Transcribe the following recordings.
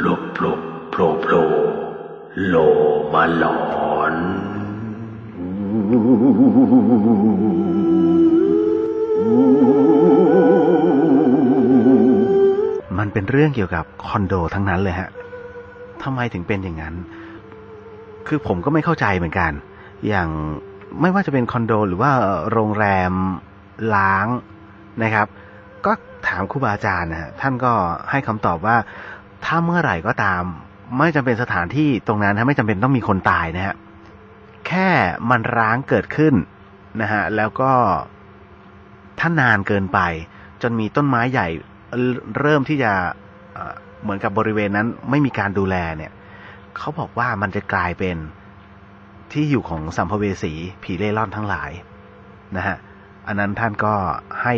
ลุปลุปโผล่โผล่โลมาหลอนมันเป็นเรื่องเกี่ยวกับคอนโดทั้งนั้นเลยฮะทำไมถึงเป็นอย่างนั้นคือผมก็ไม่เข้าใจเหมือนกันอย่างไม่ว่าจะเป็นคอนโดหรือว่าโรงแรมล้างนะครับก็ถามครูบาอาจารย์นะท่านก็ให้คำตอบว่าถ้าเมื่อไหร่ก็ตามไม่จำเป็นสถานที่ตรงนั้นไม่จำเป็นต้องมีคนตายนะฮะแค่มันร้างเกิดขึ้นนะฮะแล้วก็ถ้านานเกินไปจนมีต้นไม้ใหญ่เริ่มที่จะเหมือนกับบริเวณนั้นไม่มีการดูแลเนี่ยเขาบอกว่ามันจะกลายเป็นที่อยู่ของสัมภเวสีผีเร่ร่อนทั้งหลายนะฮะอันนั้นท่านก็ให้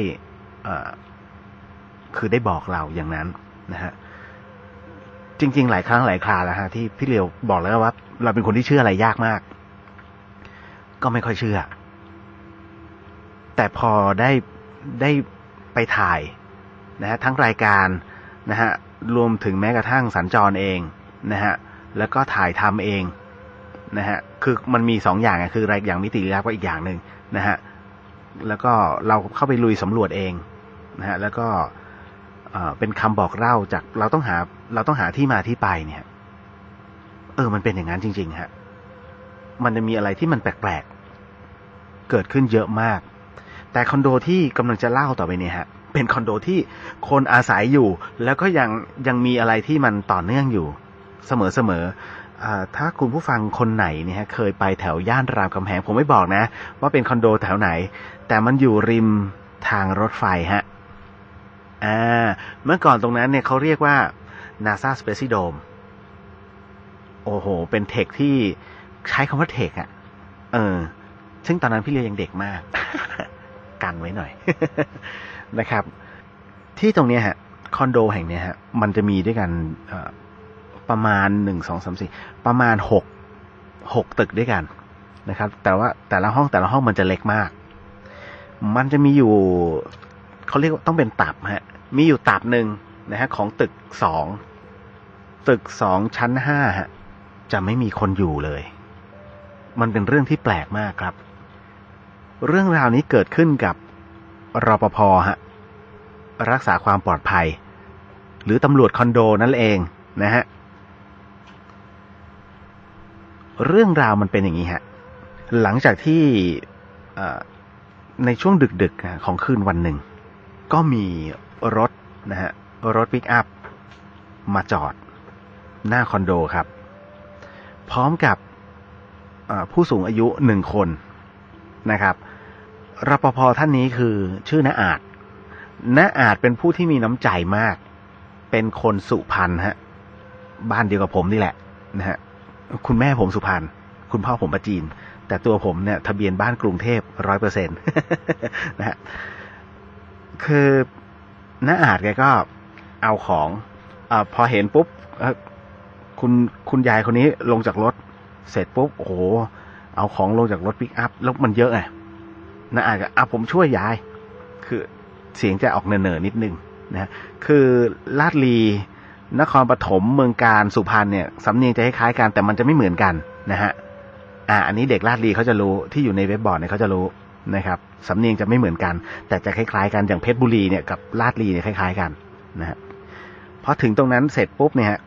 คือได้บอกเราอย่างนั้นนะฮะจริงๆหลายครั้งหลายคราแล้วฮะที่พี่เลียวบอกแล้วว่าเราเป็นคนที่เชื่ออะไรยากมากก็ไม่ค่อยเชื่อแต่พอได้ไปถ่ายนะฮะทั้งรายการนะฮะรวมถึงแม้กระทั่งสัญจรเองนะฮะแล้วก็ถ่ายทำเองนะฮะคือมันมี2อย่างคืออย่างมิติลี้ลับก็อีกอย่างหนึ่งนะฮะแล้วก็เราเข้าไปลุยสำรวจเองนะฮะแล้วก็เป็นคำบอกเล่าจากเราต้องหาที่มาที่ไปเนี่ยมันเป็นอย่างนั้นจริงๆฮะมันจะมีอะไรที่มันแปลกๆเกิดขึ้นเยอะมากแต่คอนโดที่กำลังจะเล่าต่อไปเนี่ยฮะเป็นคอนโดที่คนอาศัยอยู่แล้วก็ยังมีอะไรที่มันต่อเนื่องอยู่เสมอถ้าคุณผู้ฟังคนไหนเนี่ยเคยไปแถวย่านรามคำแหงผมไม่บอกนะว่าเป็นคอนโดแถวไหนแต่มันอยู่ริมทางรถไฟฮะเมื่อก่อนตรงนั้นเนี่ยเขาเรียกว่า NASA Space Dome โอ้โหเป็นเทคที่ใช้คำว่าเทคซึ่งตอนนั้นพี่เลียยังเด็กมาก กันไว้หน่อย นะครับที่ตรงนี้ฮะคอนโดแห่งนี้ฮะมันจะมีด้วยกันประมาณ1 2 3 4ประมาณ6ตึกด้วยกันนะครับแต่ว่าแต่ละห้องมันจะเล็กมากมันจะมีอยู่เขาเรียกว่าต้องเป็นตับฮะมีอยู่ตับหนึ่งนะฮะของตึก2ชั้น5ฮะจะไม่มีคนอยู่เลยมันเป็นเรื่องที่แปลกมากครับเรื่องราวนี้เกิดขึ้นกับรปภฮะรักษาความปลอดภัยหรือตำรวจคอนโดนั่นเองนะฮะเรื่องราวมันเป็นอย่างนี้ฮะหลังจากที่ในช่วงดึกๆของคืนวันหนึ่งก็มีรถนะฮะรถปิกอัพมาจอดหน้าคอนโดครับพร้อมกับผู้สูงอายุ1คนนะครับรปภท่านนี้คือชื่อน้าอาจเป็นผู้ที่มีน้ำใจมากเป็นคนสุพรรณฮะบ้านเดียวกับผมนี่แหละนะฮะคุณแม่ผมสุพรรณคุณพ่อผมประจีนแต่ตัวผมเนี่ยทะเบียนบ้านกรุงเทพ 100% นะฮะคือน้าอาจแกก็เอาของพอเห็นปุ๊บคุณยายคนนี้ลงจากรถเสร็จปุ๊บโอ้โหเอาของลงจากรถปิกอัพแล้วมันเยอะไงน้าอาจก็ผมช่วยยายคือเสียงจะออกเน่อๆนิดนึงนะคือลาดลีนครปฐมเมืองกาญสุพรรณเนี่ยสำเนียงจะคล้ายๆกันแต่มันจะไม่เหมือนกันนะฮะอันนี้เด็กลาดลีเขาจะรู้ที่อยู่ในเว็บบอร์ดเนี่ยเขาจะรู้นะครับสำเนียงจะไม่เหมือนกันแต่จะคล้ายๆกันอย่างเพชรบุรีเนี่ยกับลาดลีเนี่ยคล้ายๆกันนะฮะพอถึงตรงนั้นเสร็จปุ๊บเนี่ยฮะ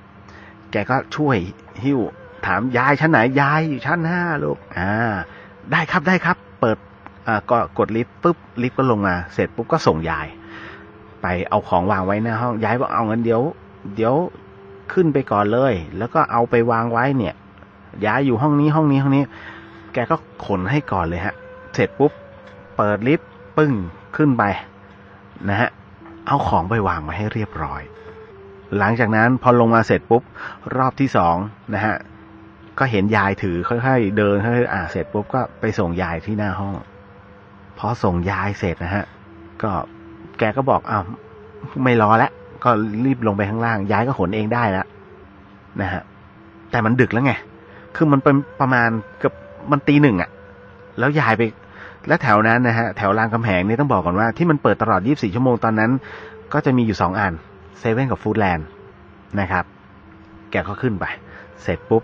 แกก็ช่วยหิ้วถามยายชั้นไหนยายอยู่ชั้น5ลูกได้ครับเปิดก็กดลิฟต์ปุ๊บลิฟต์ก็ลงมาเสร็จปุ๊บก็ส่งยายไปเอาของวางไว้หน้าห้องยายบอกเอางั้นเดี๋ยวขึ้นไปก่อนเลยแล้วก็เอาไปวางไว้เนี่ยยายอยู่ห้องนี้แกก็ขนให้ก่อนเลยฮะเสร็จปุ๊บเปิดลิฟต์ปึ้งขึ้นไปนะฮะเอาของไปวางไว้ให้เรียบร้อยหลังจากนั้นพอลงมาเสร็จปุ๊บรอบที่2นะฮะก็เห็นยายถือค่อยๆเดินค่อยๆเสร็จปุ๊บก็ไปส่งยายที่หน้าห้องพอส่งยายเสร็จนะฮะก็แกก็บอกไม่รอแล้วก็รีบลงไปข้างล่างยายก็ขนเองได้แล้วนะฮะแต่มันดึกแล้วไงคือมันเป็นประมาณเกือบมันตี 1แล้วยายไปและแถวนั้นนะฮะแถวรามคำแหงนี่ต้องบอกก่อนว่าที่มันเปิดตลอด24ชั่วโมงตอนนั้นก็จะมีอยู่2อันเซเว่นกับฟู้ดแลนด์นะครับ แกก็ขึ้นไปเสร็จปุ๊บ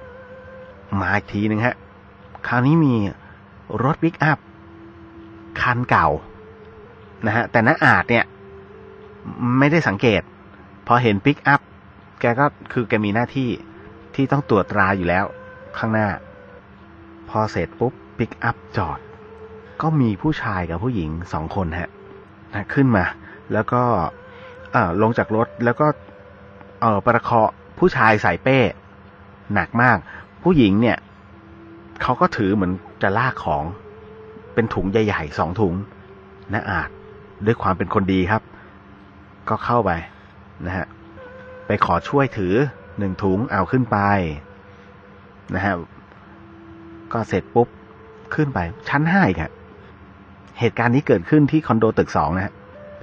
มาอีกทีนึงฮะคราวนี้มีรถปิกอัพคันเก่านะฮะแต่น้าอาจเนี่ยไม่ได้สังเกตพอเห็นปิกอัพแกก็คือแกมีหน้าที่ที่ต้องตรวจตราอยู่แล้วข้างหน้าพอเสร็จปุ๊บปิกอัพจอดก็มีผู้ชายกับผู้หญิง2 คนฮะขึ้นมาแล้วก็ลงจากรถแล้วก็ประคองผู้ชายใส่เป้หนักมากผู้หญิงเนี่ยเขาก็ถือเหมือนจะลากของเป็นถุงใหญ่ๆ2 ถุงน้าอาจด้วยความเป็นคนดีครับก็เข้าไปนะฮะไปขอช่วยถือ1 ถุงเอาขึ้นไปนะฮะก็เสร็จปุ๊บขึ้นไปชั้น5อีกครับเหตุการณ์นี้เกิดขึ้นที่คอนโดตึก2นะฮะ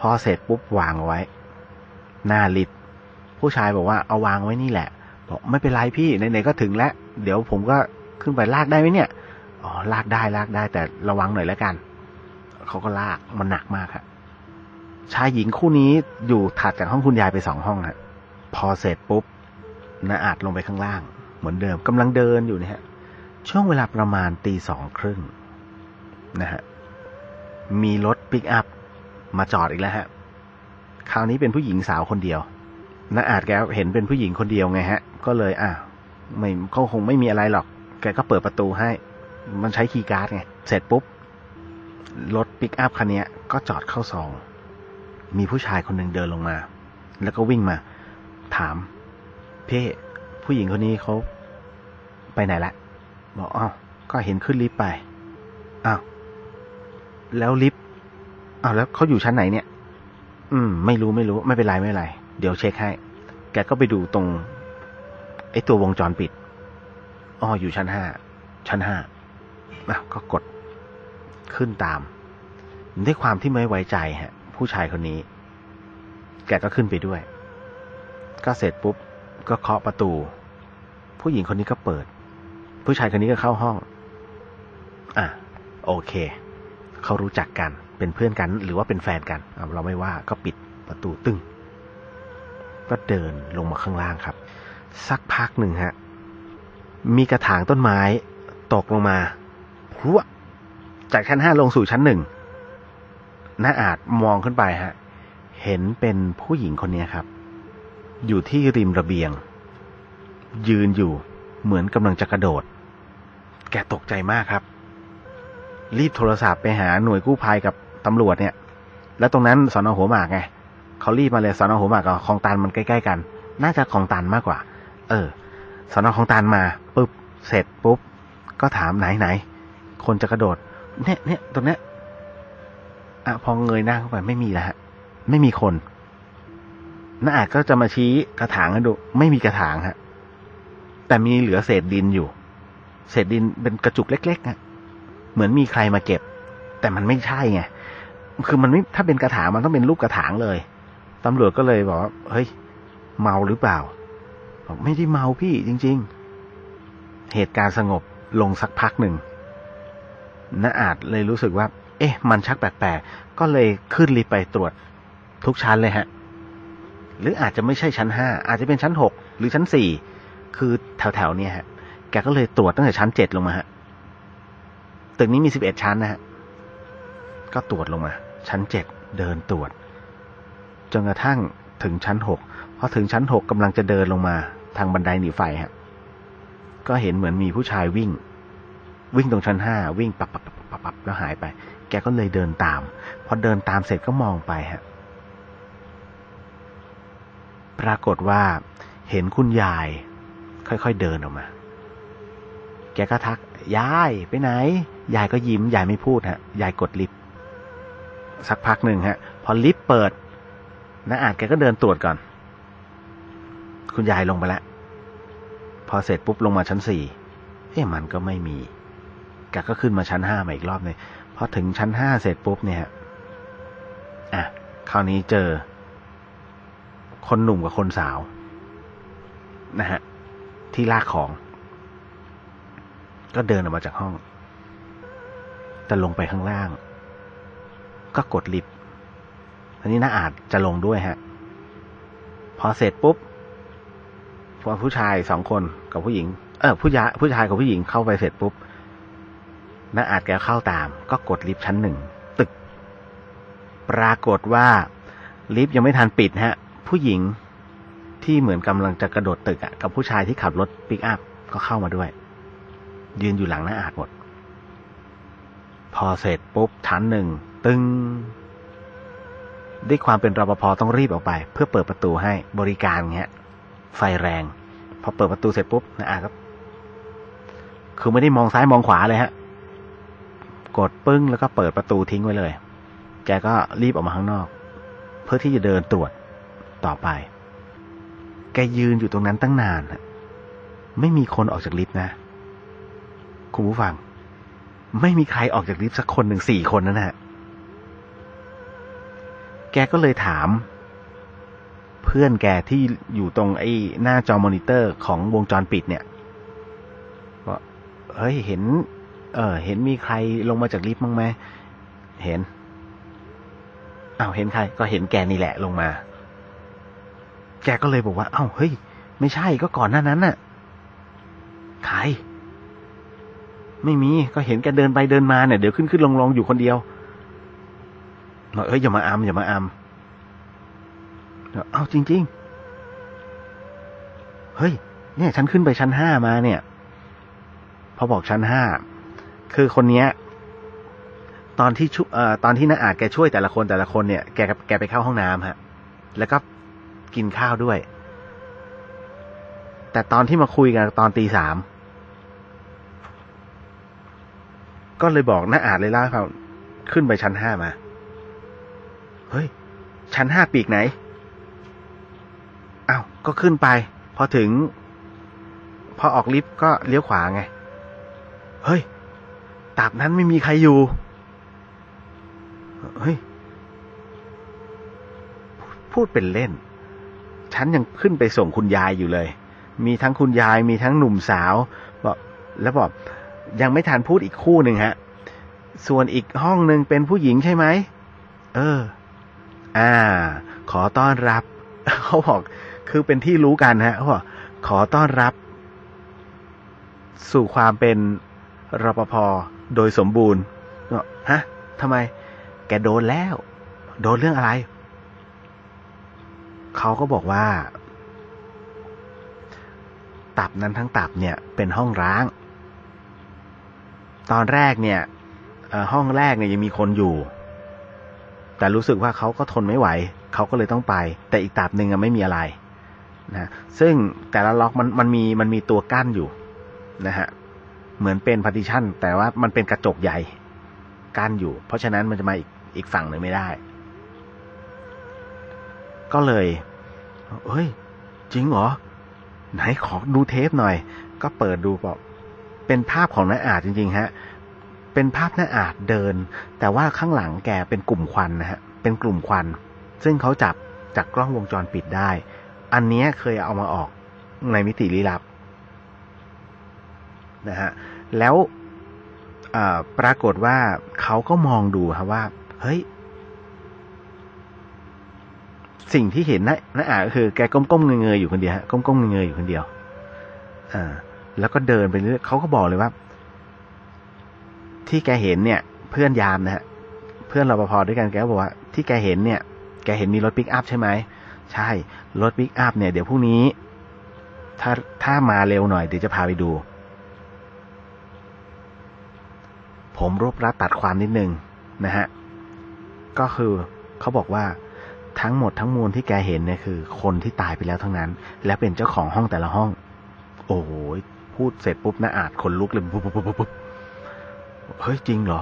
พอเสร็จปุ๊บวางเอาไว้หน้าลิฟต์ผู้ชายบอกว่าเอาวางไว้นี่แหละบอกไม่เป็นไรพี่ไหนๆก็ถึงแล้วเดี๋ยวผมก็ขึ้นไปลากได้ไหมเนี่ยอ๋อลากได้แต่ระวังหน่อยแล้วกันเขาก็ลากมันหนักมากครับชายหญิงคู่นี้อยู่ถัดจากห้องคุณยายไป2 ห้องฮะพอเสร็จปุ๊บน้าอาจลงไปข้างล่างเหมือนเดิมกำลังเดินอยู่เนี่ยฮะช่วงเวลาประมาณ 2:30 นะฮะมีรถปิกอัพมาจอดอีกแล้วฮะคราวนี้เป็นผู้หญิงสาวคนเดียวน้าอาจแกเห็นเป็นผู้หญิงคนเดียวไงฮะก็เลยไม่เขาคงไม่มีอะไรหรอกแกก็เปิดประตูให้มันใช้คีย์การ์ดไงเสร็จปุ๊บรถปิกอัพคันนี้ก็จอดเข้าซองมีผู้ชายคนหนึ่งเดินลงมาแล้วก็วิ่งมาถามพี่ผู้หญิงคนนี้เขาไปไหนละบอกก็เห็นขึ้นลิฟต์ไปแล้วลิฟต์แล้วเขาอยู่ชั้นไหนเนี่ยไม่รู้ไม่เป็นไรเดี๋ยวเช็คให้แกก็ไปดูตรงไอ้ตัววงจรปิดอยู่ชั้น5ก็กดขึ้นตามด้วยความที่ไม่ไว้ใจฮะผู้ชายคนนี้แกก็ขึ้นไปด้วยก็เสร็จปุ๊บก็เคาะประตูผู้หญิงคนนี้ก็เปิดผู้ชายคนนี้ก็เข้าห้องโอเคเขารู้จักกันเป็นเพื่อนกันหรือว่าเป็นแฟนกันเราไม่ว่าก็ปิดประตูตึ้งก็เดินลงมาข้างล่างครับสักพักหนึ่งฮะมีกระถางต้นไม้ตกลงมาพรวดจากชั้น5ลงสู่ชั้น1น้าอาจมองขึ้นไปฮะเห็นเป็นผู้หญิงคนนี้ครับอยู่ที่ริมระเบียงยืนอยู่เหมือนกำลังจะกระโดดแกตกใจมากครับรีบโทรศัพท์ไปหาหน่วยกู้ภัยกับตำรวจเนี่ยแล้วตรงนั้นสน.หัวหมากไงเขารีบมาเลยสน.หัวหมากกับคลองตันมันใกล้ๆกันน่าจะคลองตันมากกว่าสน.คลองตันมาปุ๊บเสร็จปุ๊บก็ถามไหนคนจะกระโดดเนี่ยตรงเนี้ยพอเงยหน้าเข้าไปไม่มีแล้วฮะไม่มีคนน้าอาจก็จะมาชี้กระถางให้ดูไม่มีกระถางฮะแต่มีเหลือเศษดินอยู่เศษดินเป็นกระจุกเล็กๆฮะเหมือนมีใครมาเก็บแต่มันไม่ใช่ไงคือมันไม่ถ้าเป็นกระถางมันต้องเป็นรูปกระถางเลยตำรวจก็เลยบอกว่าเฮ้ยเมาหรือเปล่าบอกไม่ได้เมาพี่จริงๆเหตุการณ์สงบลงสักพักหนึ่งน้าอาจเลยรู้สึกว่ามันชักแปลกๆก็เลยขึ้นลิฟต์ไปตรวจทุกชั้นเลยฮะหรืออาจจะไม่ใช่ชั้น5อาจจะเป็นชั้น6หรือชั้น4คือแถวๆเนี่ยฮะแกก็เลยตรวจตั้งแต่ชั้น7ลงมาฮะตึกนี้มี11ชั้นนะฮะก็ตรวจลงมาชั้น7เดินตรวจจนกระทั่งถึงชั้น6พอถึงชั้น6กำลังจะเดินลงมาทางบันไดหนีไฟฮะก็เห็นเหมือนมีผู้ชายวิ่งตรงชั้น5วิ่งปับแล้วหายไปแกก็เลยเดินตามพอเดินตามเสร็จก็มองไปฮะปรากฏว่าเห็นคุณยายค่อยๆเดินออกมาแกก็ทักยายไปไหนยายก็ยิ้มยายไม่พูดฮะยายกดลิฟต์สักพักหนึ่งฮะพอลิฟต์เปิดน้าอาจแกก็เดินตรวจก่อนคุณยายลงไปแล้วพอเสร็จปุ๊บลงมาชั้น4มันก็ไม่มีแกก็ขึ้นมาชั้น5มาอีกรอบนึงพอถึงชั้น5เสร็จปุ๊บเนี่ยคราวนี้เจอคนหนุ่มกับคนสาวนะฮะที่ลากของก็เดินออกมาจากห้องแต่ลงไปข้างล่างก็กดลิฟต์ทีนี้น้าอาจจะลงด้วยฮะพอเสร็จปุ๊บ พอผู้ชาย2 คนกับผู้หญิงผู้ชายกับผู้หญิงเข้าไปเสร็จปุ๊บน้าอาจแกเข้าตามก็กดลิฟต์ชั้น1ตึกปรากฏว่าลิฟต์ยังไม่ทันปิดฮะผู้หญิงที่เหมือนกำลังจะกระโดดตึกกับผู้ชายที่ขับรถปิกอัพก็เข้ามาด้วยยืนอยู่หลังน้าอาจหมดพอเสร็จปุ๊บชั้น1ตึงด้วยความเป็นรปภต้องรีบออกไปเพื่อเปิดประตูให้บริการเงี้ยไฟแรงพอเปิดประตูเสร็จปุ๊บน้าอาจก็คือไม่ได้มองซ้ายมองขวาเลยฮะกดปึ้งแล้วก็เปิดประตูทิ้งไว้เลยแกก็รีบออกมาข้างนอกเพื่อที่จะเดินตรวจต่อไปแกยืนอยู่ตรงนั้นตั้งนานไม่มีคนออกจากลิฟต์นะคุณผู้ฟังไม่มีใครออกจากลิฟต์สักคนหนึ่ง4 คนนั่นนะฮะแกก็เลยถามเพื่อนแกที่อยู่ตรงไอ้หน้าจอมอนิเตอร์ของวงจรปิดเนี่ยว่าเฮ้ยเห็นมีใครลงมาจากลิฟต์บ้างไหมเห็นเห็นใครก็เห็นแกนี่แหละลงมาแกก็เลยบอกว่าเฮ้ยไม่ใช่ก็ก่อนหน้านั้นน่ะใครไม่มีก็เห็นแกเดินไปเดินมาเนี่ยเดี๋ยวขึ้นลงอยู่คนเดียวบอกอย่ามาอำจริงๆเฮ้ยเนี่ยฉันขึ้นไปชั้น5มาเนี่ยพอบอกชั้น5คือคนเนี้ยตอนที่น้าอาจแกช่วยแต่ละคนเนี่ยแกไปเข้าห้องน้ำฮะแล้วก็กินข้าวด้วยแต่ตอนที่มาคุยกันตอนตี 3ก็เลยบอกน้าอาจเลยเล่าให้ฟังขึ้นไปชั้น5มาเฮ้ยชั้น5ปีกไหนก็ขึ้นไปพอออกลิฟต์ก็เลี้ยวขวาไงเฮ้ยตราบนั้นไม่มีใครอยู่เฮ้ยพูดเป็นเล่นฉันยังขึ้นไปส่งคุณยายอยู่เลยมีทั้งคุณยายมีทั้งหนุ่มสาวบอกยังไม่ทันพูดอีกคู่หนึ่งฮะส่วนอีกห้องหนึ่งเป็นผู้หญิงใช่ไหมขอต้อนรับเขาบอกคือเป็นที่รู้กันฮะเขาบอกขอต้อนรับสู่ความเป็นรปภโดยสมบูรณ์ฮะทำไมแกโดนแล้วโดนเรื่องอะไรเขาก็บอกว่าตับนั้นทั้งตับเนี่ยเป็นห้องร้างตอนแรกเนี่ยห้องแรกเนี่ยยังมีคนอยู่แต่รู้สึกว่าเขาก็ทนไม่ไหวเขาก็เลยต้องไปแต่อีกตับนึงไม่มีอะไรนะซึ่งแต่ละล็อกมันมีตัวกั้นอยู่นะฮะเหมือนเป็นพาร์ติชันแต่ว่ามันเป็นกระจกใหญ่กั้นอยู่เพราะฉะนั้นมันจะมาอีกฝั่งหนึ่งไม่ได้ก็เลยเฮ้ยจริงเหรอไหนขอดูเทปหน่อยก็เปิดดูบอกเป็นภาพของน้าอาจจริงๆฮะเป็นภาพน้าอาจเดินแต่ว่าข้างหลังแกเป็นกลุ่มควันนะฮะเป็นกลุ่มควันซึ่งเขาจับจากกล้องวงจรปิดได้อันนี้เคยเอามาออกในมิติลี้ลับนะฮะแล้วปรากฏว่าเขาก็มองดูครับว่าเฮ้ยสิ่งที่เห็นน้าอาจก็คือแกก้มๆเงยๆอยู่คนเดียวฮะก้มๆเงยๆอยู่คนเดียวแล้วก็เดินไปเรื่อยเขาก็บอกเลยว่าที่แกเห็นเนี่ยเพื่อนยามนะฮะเพื่อนรปภด้วยกันแกก็บอกว่าที่แกเห็นเนี่ยแกเห็นมีรถปิกอัพใช่ไหมใช่รถปิกอัพเนี่ยเดี๋ยวพรุ่งนี้ถ้ามาเร็วหน่อยเดี๋ยวจะพาไปดูผมรวบรัดตัดความนิดนึงนะฮะก็คือเขาบอกว่าทั้งหมดทั้งมวลที่แกเห็นเนี่ยคือคนที่ตายไปแล้วทั้งนั้นและเป็นเจ้าของห้องแต่ละห้องโอ้โหพูดเสร็จปุ๊บน้าอาจขนลุกเลยปุ๊บเฮ้ยจริงเหรอ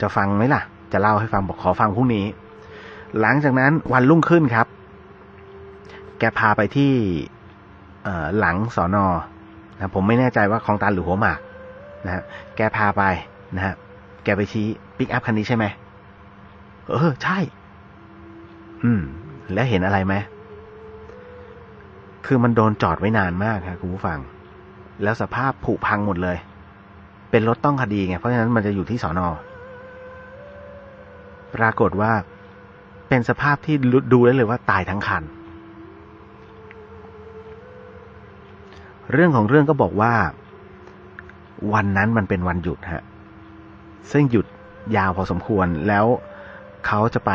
จะฟังไหมล่ะจะเล่าให้ฟังบอกขอฟังพรุ่งนี้หลังจากนั้นวันรุ่งขึ้นครับแกพาไปที่หลังสน.นะผมไม่แน่ใจว่าคลองตันหรือหัวหมากนะฮะแกพาไปนะฮะแกไปชี้ปิกอัพคันนี้ใช่ไหมใช่แล้วเห็นอะไรไหมคือมันโดนจอดไว้นานมากครับคุณผู้ฟังแล้วสภาพผุพังหมดเลยเป็นรถต้องคดีไงเพราะฉะนั้นมันจะอยู่ที่สน.ปรากฏว่าเป็นสภาพที่ดูได้เลยว่าตายทั้งคัน เรื่องของเรื่องก็บอกว่าวันนั้นมันเป็นวันหยุดฮะซึ่งหยุดยาวพอสมควรแล้วเขาจะไป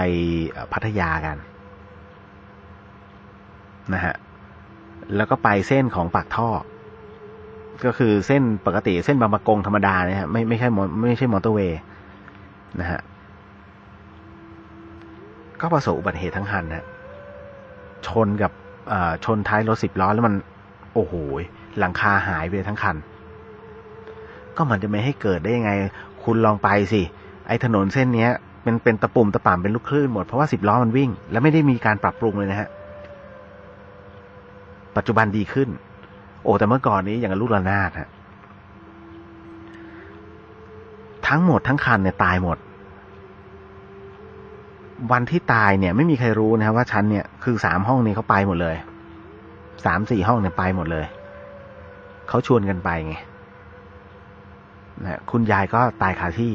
พัทยากันนะฮะแล้วก็ไปเส้นของปากท่อก็คือเส้นปกติเส้นบางประกงธรรมดาเนี่ยฮะไม่ใช่มอเตอร์เวย์นะฮะก็ประสบอุบัติเหตุทั้งคันนะชนกับชนท้ายรถ10 ล้อแล้วมันโอ้โหหลังคาหายไปทั้งคันก็มันจะไม่ให้เกิดได้ยังไงคุณลองไปสิไอ้ถนนเส้นเนี้ยเป็นตะปุ่มตะป่ำเป็นลูกคลื่นหมดเพราะว่า10 ล้อมันวิ่งแล้วไม่ได้มีการปรับปรุงเลยนะฮะปัจจุบันดีขึ้นโอ้แต่เมื่อก่อนนี้อย่างกับลูกระนาดฮะทั้งหมดทั้งคันเนี่ยตายหมดวันที่ตายเนี่ยไม่มีใครรู้นะว่าชั้นเนี่ยคือ3 ห้องนี้เขาไปหมดเลย3-4 ห้องเนี่ยไปหมดเลยเขาชวนกันไปไงนะคุณยายก็ตายคาที่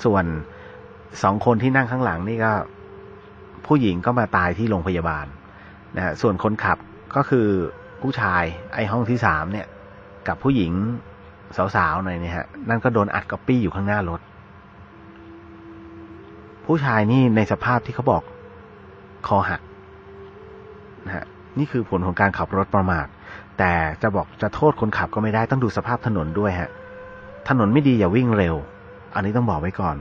ส่วน2 คนที่นั่งข้างหลังนี่ก็ผู้หญิงก็มาตายที่โรงพยาบาลนะฮะส่วนคนขับก็คือผู้ชายไอ้ห้องที่3เนี่ยกับผู้หญิงสาวๆหน่อยเนี่ยฮะนั่นก็โดนอัดก๊อปปี้อยู่ข้างหน้ารถผู้ชายนี่ในสภาพที่เขาบอกคอหักนะฮะนี่คือผลของการขับรถประมาทแต่จะบอกจะโทษคนขับก็ไม่ได้ต้องดูสภาพถนนด้วยฮะถนนไม่ดีอย่าวิ่งเร็วอันนี้ต้องบอกไว้ก่อน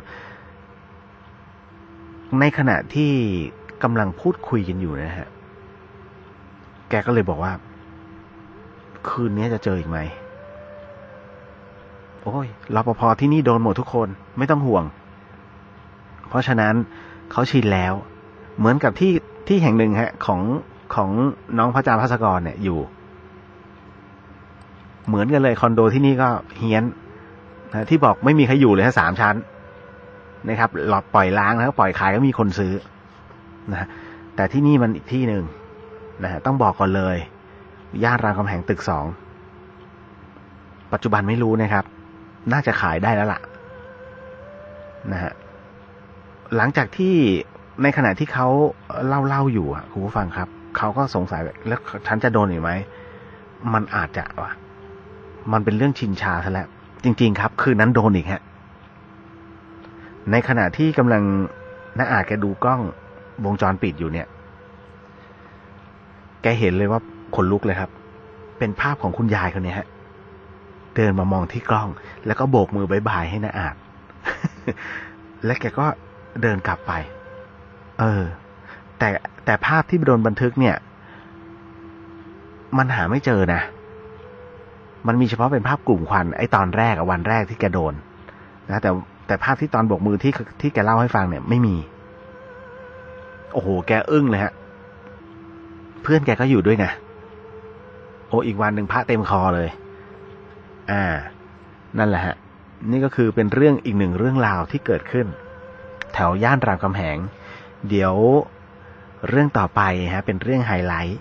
ในขณะที่กำลังพูดคุยกันอยู่นะฮะแกก็เลยบอกว่าคืนนี้จะเจออีกไหมโอ้ยรปภที่นี่โดนหมดทุกคนไม่ต้องห่วงเพราะฉะนั้นเขาชินแล้วเหมือนกับที่แห่งหนึ่งฮะของน้องพระจาภัสกรเนี่ยอยู่เหมือนกันเลยคอนโดที่นี่ก็เฮี้ยนนะที่บอกไม่มีใครอยู่เลยฮะ3 ชั้นนะครับหลอดปล่อยล้างแล้วปล่อยขายก็มีคนซื้อนะแต่ที่นี่มันอีกที่หนึ่งนะฮะต้องบอกก่อนเลยย่านรามคำแหงตึก2ปัจจุบันไม่รู้นะครับน่าจะขายได้แล้วล่ะนะฮะหลังจากที่ในขณะที่เขาเล่าอยู่อ่ะคุณผู้ฟังครับเขาก็สงสัยแล้วฉันจะโดนอีกไหมมันอาจจะว่ะมันเป็นเรื่องชินชาซะแล้วจริงๆครับคืนนั้นโดนอีกฮะในขณะที่กำลังน้าอาจแกดูกล้องวงจรปิดอยู่เนี่ยแกเห็นเลยว่าขนลุกเลยครับเป็นภาพของคุณยายคนนี้ฮะเดินมามองที่กล้องแล้วก็โบกมือบ๊ายบายให้น้าอาจ และแกก็เดินกลับไปแต่ภาพที่โดนบันทึกเนี่ยมันหาไม่เจอนะมันมีเฉพาะเป็นภาพกลุ่มควันไอ้ตอนแรกวันแรกที่แกโดนนะแต่ภาพที่ตอนโบกมือที่แกเล่าให้ฟังเนี่ยไม่มีโอ้โหแกอึ้งเลยฮะเพื่อนแกก็อยู่ด้วยไงโอ้อีกวันหนึ่งพระเต็มคอเลยนั่นแหละฮะนี่ก็คือเป็นเรื่องอีกหนึ่งเรื่องราวที่เกิดขึ้นแถวย่านรามคำแหงเดี๋ยวเรื่องต่อไปฮะเป็นเรื่องไฮไลท์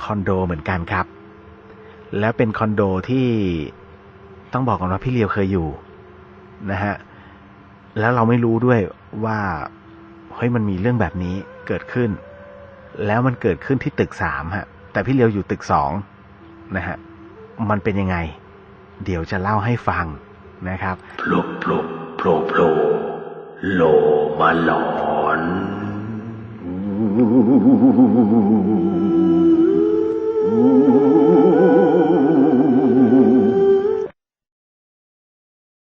คอนโดเหมือนกันครับแล้วเป็นคอนโดที่ต้องบอกก่อนว่าพี่เลียวเคยอยู่นะฮะแล้วเราไม่รู้ด้วยว่าเฮ้ยมันมีเรื่องแบบนี้เกิดขึ้นแล้วมันเกิดขึ้นที่ตึก3ฮะแต่พี่เลียวอยู่ตึก2นะฮะมันเป็นยังไงเดี๋ยวจะเล่าให้ฟังนะครับโผล่โลมาหลอน Ooh.